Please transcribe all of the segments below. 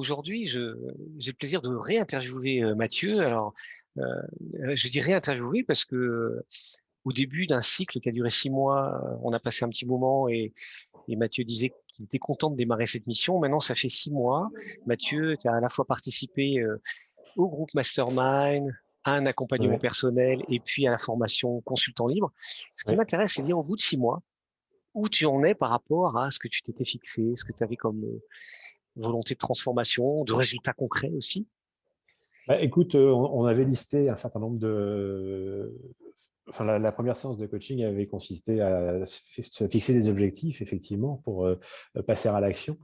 aujourd'hui, j'ai le plaisir de réinterviewer Mathieu. Alors, euh, je dis réinterviewer parce que au début d'un cycle qui a duré 6 mois, on a passé un petit moment et Mathieu disait qu'il était content de démarrer cette mission. Maintenant, ça fait 6 mois. Mathieu, tu as à la fois participé au groupe Mastermind, à un accompagnement Ouais. personnel et puis à la formation consultant libre. Ce qui Ouais. m'intéresse, c'est de dire au bout de 6 mois, où tu en es par rapport à ce que tu t'étais fixé, ce que tu avais comme volonté de transformation, de résultats concrets aussi. Bah, écoute, on avait listé un certain nombre de. Enfin, la première séance de coaching avait consisté à se fixer des objectifs, effectivement, pour passer à l'action.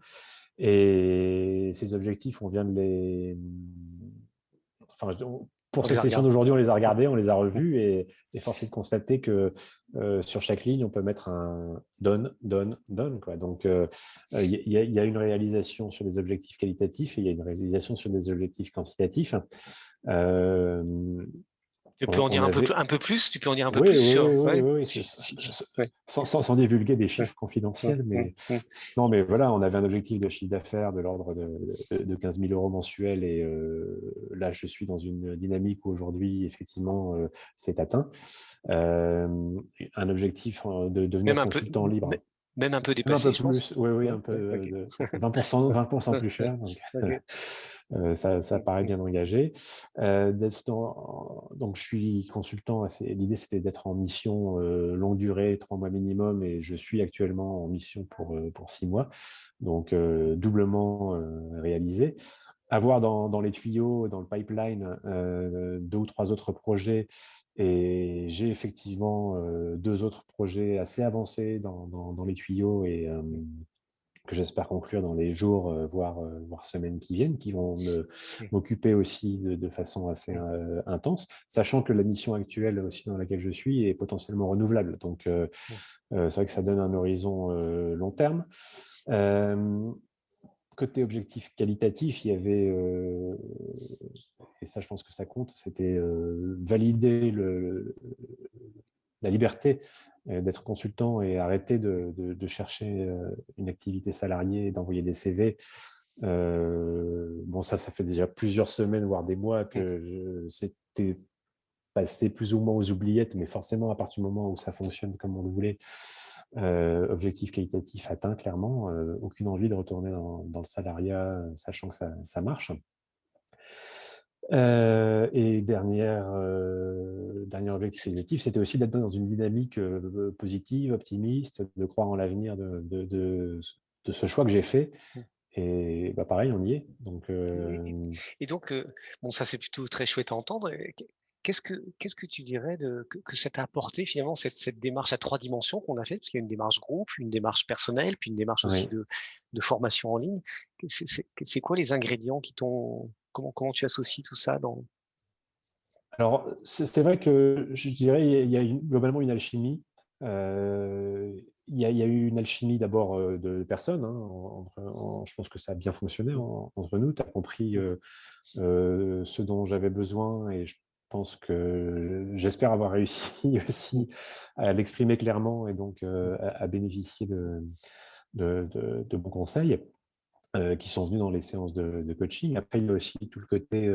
Et ces objectifs, on vient de les. Enfin, pour On cette les a session regardés. d'aujourd'hui, on les a regardés, on les a Hum, revus et force est de constater que sur chaque ligne, on peut mettre un donne, donne, donne, quoi. Donc, il y a une réalisation sur des objectifs qualitatifs et il y a une réalisation sur des objectifs quantitatifs. Euh, Tu peux en on dire avait. un peu plus? Tu peux en dire un peu Oui, plus oui, oui, sur, oui, ouais, oui, ouais, sans divulguer des ouais, chiffres hum, confidentiels, hum, mais hum. non, mais voilà, on avait un objectif de chiffre d'affaires de l'ordre de 15 000 euros mensuels et là, je suis dans une dynamique où aujourd'hui, effectivement, c'est atteint. Un objectif de devenir Même un peu, consultant libre, même un peu même un dépassé, peu je pense. plus, oui, oui, Ouais, un peu ouais, ok. de 20% plus cher. Donc, Ok. ça paraît bien engagé. Donc, je suis consultant. L'idée, c'était d'être en mission longue durée, 3 mois minimum, et je suis actuellement en mission pour 6 mois. Donc, doublement réalisé. Avoir dans les tuyaux, dans le pipeline, 2 ou 3 autres projets. Et j'ai effectivement 2 autres projets assez avancés dans les tuyaux et que j'espère conclure dans les jours, voire semaines qui viennent, qui vont m'occuper aussi de façon assez intense, sachant que la mission actuelle aussi dans laquelle je suis est potentiellement renouvelable. Donc, c'est vrai que ça donne un horizon long terme. Euh, Côté objectif qualitatif, il y avait, et ça je pense que ça compte, c'était valider la liberté d'être consultant et arrêter de chercher une activité salariée et d'envoyer des CV. Bon, ça fait déjà plusieurs semaines, voire des mois que c'était passé plus ou moins aux oubliettes, mais forcément, à partir du moment où ça fonctionne comme on le voulait, objectif qualitatif atteint, clairement, aucune envie de retourner dans le salariat, sachant que ça marche. Et dernier objectif qualitatif, c'était aussi d'être dans une dynamique positive, optimiste, de croire en l'avenir de ce choix que j'ai fait. Et bah, pareil, on y est. Donc, Et donc, bon, ça c'est plutôt très chouette à entendre. Qu'est-ce que tu dirais que ça t'a apporté finalement cette démarche à 3 dimensions qu'on a faite, parce qu'il y a une démarche groupe, une démarche personnelle, puis une démarche aussi oui. de formation en ligne. C'est quoi les ingrédients qui t'ont, comment tu associes tout ça dans... Alors, c'est vrai que je dirais il y a globalement une alchimie. Il y a eu une alchimie d'abord de personnes. Hein, je pense que ça a bien fonctionné entre nous. Tu as compris ce dont j'avais besoin et je pense que j'espère avoir réussi aussi à l'exprimer clairement et donc à bénéficier de bons conseils qui sont venus dans les séances de coaching. Après, il y a aussi tout le côté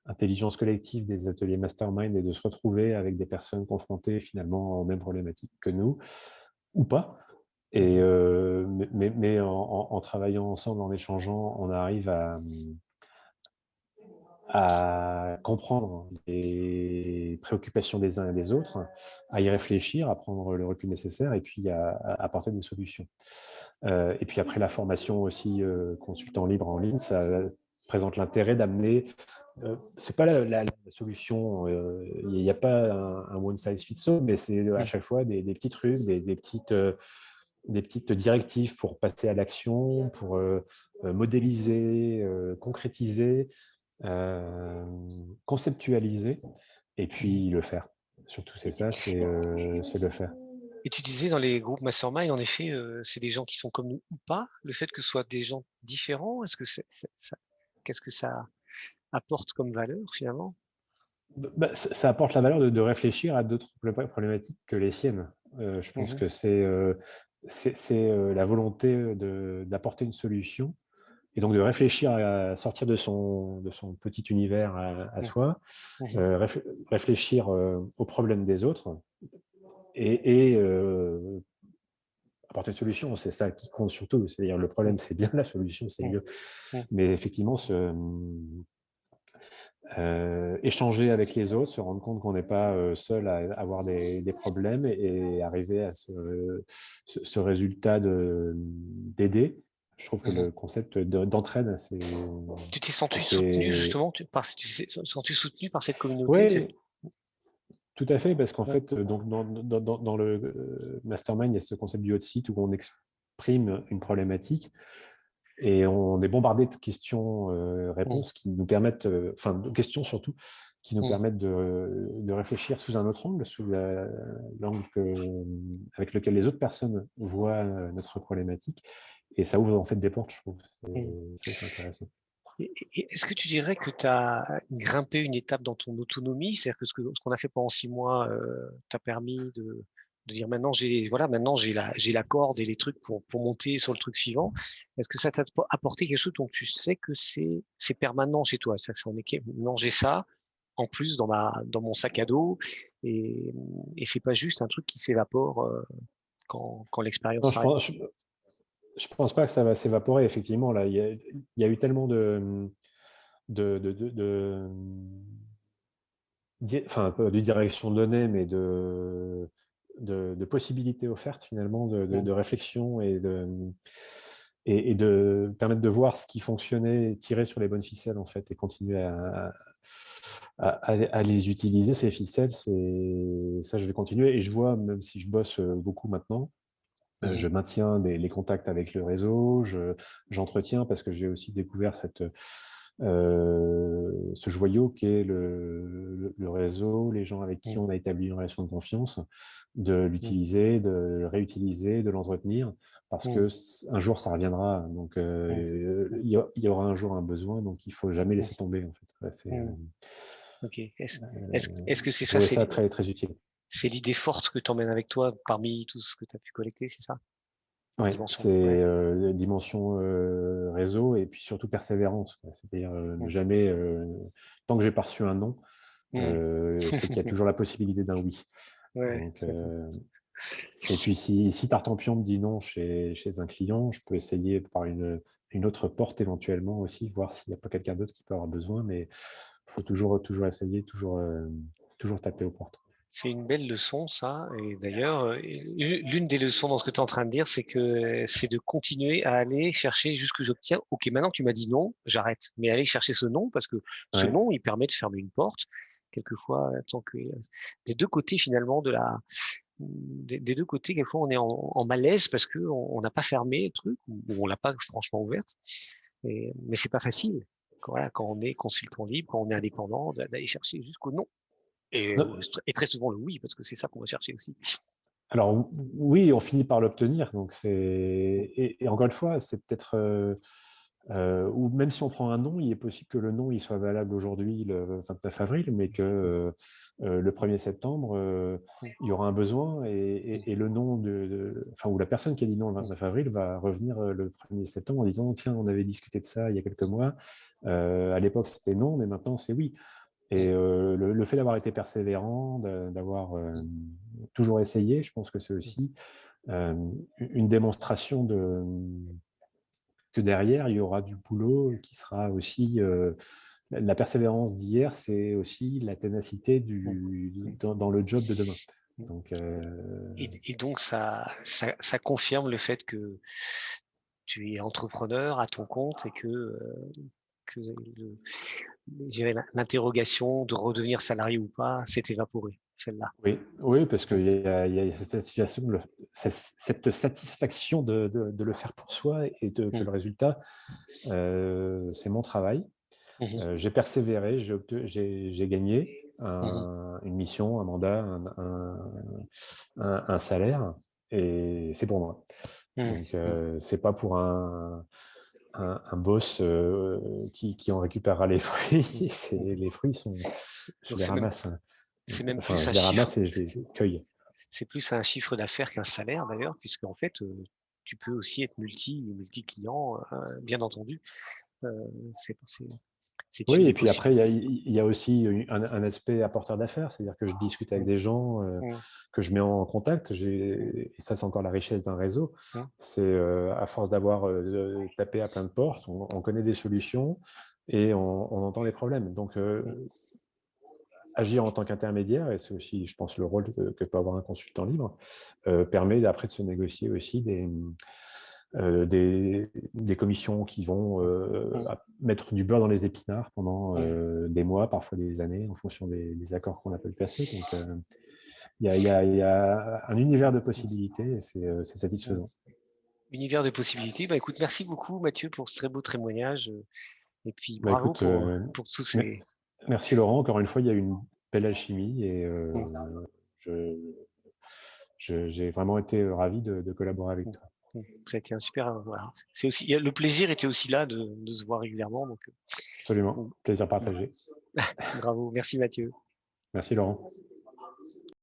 intelligence collective des ateliers mastermind et de se retrouver avec des personnes confrontées finalement aux mêmes problématiques que nous, ou pas. Et, mais en travaillant ensemble, en échangeant, on arrive à comprendre les préoccupations des uns et des autres, à y réfléchir, à prendre le recul nécessaire et puis à apporter des solutions. Et puis après, la formation aussi consultant libre en ligne, ça présente l'intérêt d'amener. C'est pas la solution, il n'y a pas un one size fits all, mais c'est à chaque fois des petits trucs, des petites directives pour passer à l'action, pour modéliser, concrétiser, conceptualiser et puis le faire. Surtout, c'est ça, c'est le faire. Et tu disais dans les groupes mastermind, en effet, c'est des gens qui sont comme nous ou pas. Le fait que ce soit des gens différents, est-ce que qu'est-ce que ça apporte comme valeur finalement? Bah, ça apporte la valeur de réfléchir à d'autres problématiques que les siennes. Je pense Mhm. que c'est la volonté d'apporter une solution et donc de réfléchir à sortir de son petit univers à mmh, soi, mmh, réfléchir aux problèmes des autres et apporter une solution. C'est ça qui compte surtout. C'est-à-dire le mmh, problème, c'est bien, la solution, c'est mmh, mieux. mmh, Mais effectivement, échanger avec les autres, se rendre compte qu'on n'est pas seul à avoir des problèmes et arriver à ce résultat d'aider. Je trouve que mmh. le concept d'entraide, Tu t'es senti soutenu c'était... justement, tu t'es senti soutenu par cette communauté, Oui, tout à fait, parce qu'en ouais, fait, donc dans le mastermind, il y a ce concept du hot seat où on exprime une problématique. Et on est bombardé de mmh, questions-réponses qui nous permettent, enfin de questions surtout, qui nous mmh. permettent de réfléchir sous un autre angle, sous l'angle avec lequel les autres personnes voient notre problématique. Et ça ouvre en fait des portes, je trouve. Mmh. C'est intéressant. Et est-ce que tu dirais que tu as grimpé une étape dans ton autonomie? C'est-à-dire que ce qu'on a fait pendant 6 mois t'a permis de dire maintenant maintenant j'ai la corde et les trucs pour monter sur le truc suivant. Est-ce que ça t'a apporté quelque chose dont tu sais que c'est permanent chez toi? C'est-à-dire que maintenant j'ai ça en plus dans mon sac à dos et c'est pas juste un truc qui s'évapore quand Non, l'expérience s'arrête. je pense pas que ça va s'évaporer, effectivement. Là, il y a eu tellement de, de, de, de- enfin, pas de direction donnée, mais de possibilités offertes finalement, Mmh, de réflexion et de permettre de voir ce qui fonctionnait, tirer sur les bonnes ficelles en fait, et continuer à les utiliser, ces ficelles. Ça, je vais continuer. Et je vois, même si je bosse beaucoup maintenant, mmh, je maintiens les contacts avec le réseau, j'entretiens parce que j'ai aussi découvert ce joyau qu'est le réseau, les gens avec qui mmh, on a établi une relation de confiance, de mmh, l'utiliser, de le réutiliser, de l'entretenir, parce mmh, que un jour ça reviendra. Donc mmh, il y aura un jour un besoin, donc il faut jamais mmh, laisser tomber en fait. Ouais, mmh. Ok. Est-ce que c'est j'ai ça, trouvé ça très très utile. c'est l'idée forte que tu emmènes avec toi parmi tout ce que tu as pu collecter, c'est ça? La Oui, dimension. c'est Ouais. dimension réseau et puis surtout persévérance, quoi. C'est-à-dire ne Mm. jamais, tant que j'ai pas reçu un non, Mm. c'est qu'il y a toujours la possibilité d'un oui. Ouais. Donc, et puis si Tartampion me dit non chez un client, je peux essayer par une autre porte éventuellement aussi, voir s'il n'y a pas quelqu'un d'autre qui peut avoir besoin, mais il faut toujours essayer, toujours taper aux portes. C'est une belle leçon, ça. Et d'ailleurs, l'une des leçons dans ce que tu es en train de dire, c'est que c'est de continuer à aller chercher jusqu'où j'obtiens. Ok, maintenant que tu m'as dit non, j'arrête. Mais aller chercher ce non, parce que ce Ouais. non, il permet de fermer une porte. Quelquefois, tant que des deux côtés finalement des deux côtés, quelquefois on est en malaise parce que on n'a pas fermé le truc ou on l'a pas franchement ouverte. Mais c'est pas facile. Voilà, quand on est consultant libre, quand on est indépendant, d'aller chercher jusqu'au non. Non, Et très souvent le oui, parce que c'est ça qu'on va chercher aussi. alors oui, on finit par l'obtenir. Donc Mm, et encore une fois, c'est peut-être ou même si on prend un nom, il est possible que le nom il soit valable aujourd'hui, le 29 avril, mais que le 1er septembre, mm, il y aura un besoin mm, et le nom enfin, ou la personne qui a dit non le mm, 29 avril va revenir le 1er septembre en disant tiens, on avait discuté de ça il y a quelques mois. À l'époque, c'était non, mais maintenant, c'est oui. mm, Et le fait d'avoir été persévérant, d'avoir mm, toujours essayé, je pense que c'est mm, aussi une démonstration que derrière, il y aura du boulot qui sera aussi... la persévérance d'hier, c'est aussi la ténacité mm, mm, dans le job de demain. mm. Donc, Et donc ça confirme le fait que tu es entrepreneur à ton compte et que je dirais l'interrogation de redevenir salarié ou pas s'est évaporée, celle-là. oui, oui, parce Mm, il y a cette situation, cette satisfaction de le faire pour soi et que mm, le résultat, c'est mon travail. mhm, J'ai persévéré, j'ai gagné mhm, une mission, un mandat, un salaire, et c'est pour moi. mm, Donc, mm. c'est pas pour un boss qui en récupérera les Mm, fruits. mm. Les fruits je Donc les ramasse. c'est même Enfin, plus un je les chiffre, ramasse et je les cueille. c'est plus un chiffre d'affaires qu'un salaire d'ailleurs, puisque en fait, tu peux aussi être multi-client, bien entendu. C'est Oui, une des et puis après, possibilités. il y a aussi un aspect apporteur d'affaires, c'est-à-dire que je discute avec Mmh, des gens mmh, que je mets en contact, mmh, et ça, c'est encore la richesse d'un réseau. mmh, C'est à force d'avoir tapé à plein de portes, on connaît des solutions et on entend les problèmes. Donc, mmh, agir en tant qu'intermédiaire, et c'est aussi, je pense, le rôle que peut avoir un consultant libre, permet après de se négocier aussi des commissions qui vont mmh, mmh, mettre du beurre dans les épinards pendant mmh. des mois, parfois des années, en fonction des accords qu'on appelle passer. Donc, il y a un univers de possibilités et c'est Mmh. satisfaisant. Univers de possibilités. Bah, écoute, merci beaucoup Mathieu pour ce très beau témoignage, et puis Bah, bravo écoute, pour tous me- ces. merci Laurent, encore une fois, il y a eu une belle alchimie et Mmh, je, j'ai vraiment été ravi de collaborer avec mmh, toi. Ça a été un super. Voilà. C'est aussi le plaisir était aussi là de se voir régulièrement, donc Absolument, mmh, plaisir mmh. partagé. Bravo, merci Mathieu. Merci Laurent.